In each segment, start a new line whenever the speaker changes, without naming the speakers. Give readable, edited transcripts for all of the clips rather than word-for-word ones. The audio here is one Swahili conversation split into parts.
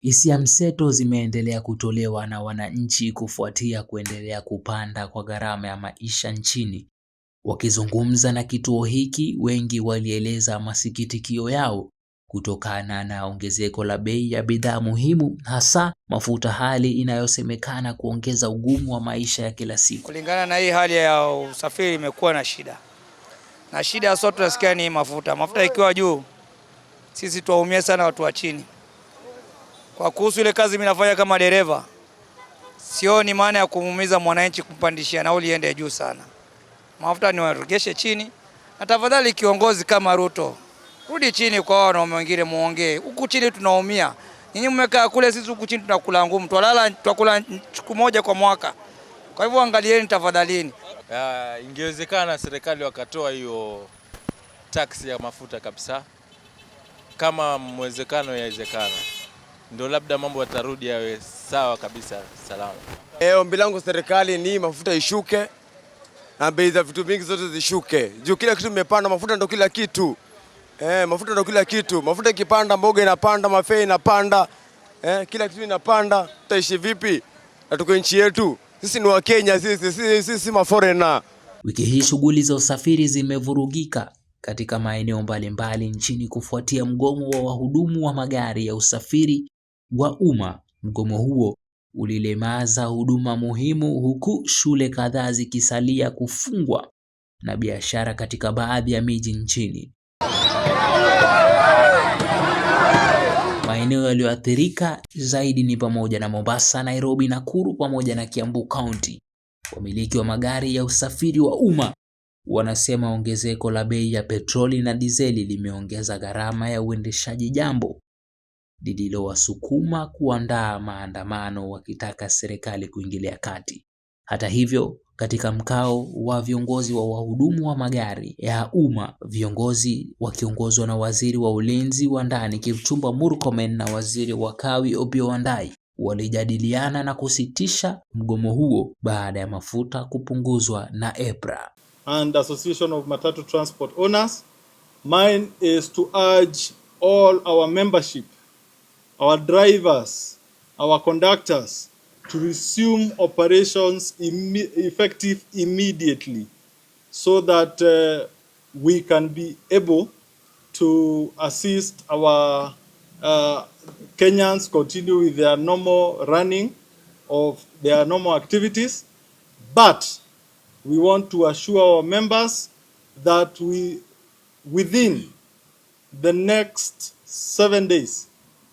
Hisia mseto zimeendelea kutolewa na wananchi kufuatia kuendelea kupanda kwa gharama ya maisha nchini. Wakizungumza na kituo hiki, wengi walieleza masikitikio yao kutokana na ongezeko la bei ya bidhaa muhimu, hasa mafuta, hali inayosemekana kuongeza ugumu wa maisha ya kila siku.
Kulingana na hii hali ya usafiri imekuwa na shida. Na shida sote tunasikia ni mafuta. Mafuta ikiwa juu, sisi tuwaumia sana watu wa chini. Kwa kuhusu ile kazi mimi nafanya kama dereva, sioni maana ya kumuumiza mwananchi kumpandishia nauli iende juu sana. Mafuta ni waregeshe chini. Na tafadhali kiongozi kama Ruto, rudi chini kwa wanaume wengine muongee. Huku chini tunaumia. Nyinyi mmekaa kule, sisi huku chini tunakula ngumu. Tutakula siku moja kwa mwaka. Kwa hivyo angalieni tafadhalini.
Ingewezekana serikali wakatoa hiyo tax ya mafuta kabisa. Kama mwezekano yawezekana, ndio labda mambo yatarudi yawe sawa kabisa, salama.
Ombi langu serikali ni mafuta ishuke na bei za vitu vingi zote zishuke. Juu kila kitu kimepanda, mafuta ndio kila kitu. Mafuta ndio kila kitu. Mafuta ikipanda, mboga inapanda, mafei inapanda. Kila kitu inapanda. Tutaishi vipi? Na tuko nchi yetu. Sisi ni wa Kenya, sisi ma foreigner.
Wiki hii shughuli za usafiri zimevurugika katika maeneo mbalimbali nchini kufuatia mgomo wa wahudumu wa magari ya usafiri wa umma. Mgomo huo ulilemaza huduma muhimu, huku shule kadhaa zikisalia kufungwa na biashara katika baadhi ya miji nchini. Maeneo yaliyoathirika zaidi ni pamoja na Mombasa, Nairobi, Nakuru pamoja na Kiambu County. Wamiliki wa magari ya usafiri wa umma wanasema ongezeko la bei ya petroli na dizeli limeongeza gharama ya uendeshaji, jambo lililowasukuma kuandaa maandamano wakitaka serikali kuingilia kati. Hata hivyo, katika mkao wa viongozi wa wahudumu wa magari ya umma, viongozi wakiongozwa na waziri wa ulinzi wa ndani Kipchumba Murkomen na waziri wa kawi Opiyo Wandayi walijadiliana na kusitisha mgomo huo baada ya mafuta kupunguzwa na EPRA.
And Association of Matatu Transport Owners, mine is to urge all our membership, our drivers, our conductors to resume operations effective immediately so that we can be able to assist our Kenyans continue with their normal running of their normal activities. But we want to assure our members that within the next 7 days,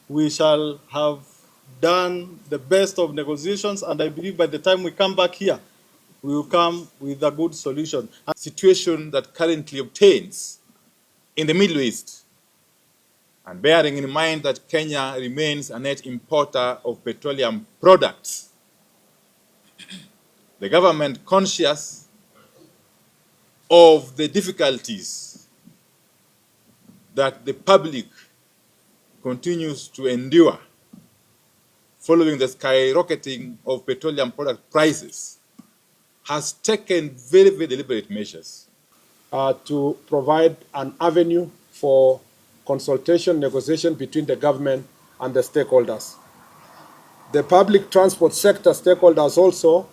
we shall have done the best of negotiations, and I believe by the time we come back here, we will come with a good solution.
Situation that currently obtains in the Middle East, and bearing in mind that Kenya remains a net importer of petroleum products, the government, conscious of the difficulties that the public continues to endure following the skyrocketing of petroleum product prices, has taken very, very deliberate measures
to provide an avenue for consultation, negotiation between the government and the stakeholders. The public transport sector stakeholders also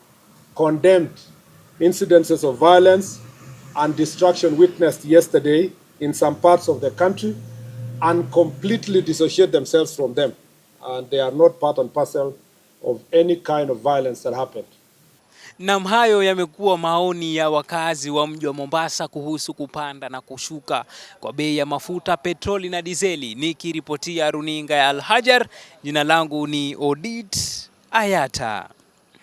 condemned incidences of violence and destruction witnessed yesterday in some parts of the country and completely dissociate themselves from them. And they are not part and parcel of any kind of violence that happened.
Naam, hayo yamekuwa maoni ya wakazi wa mji wa Mombasa kuhusu kupanda na kushuka kwa bei ya mafuta, petroli na dizeli. Nikiripotia runinga ya Al Hajar, jina langu ni Odit Ayata.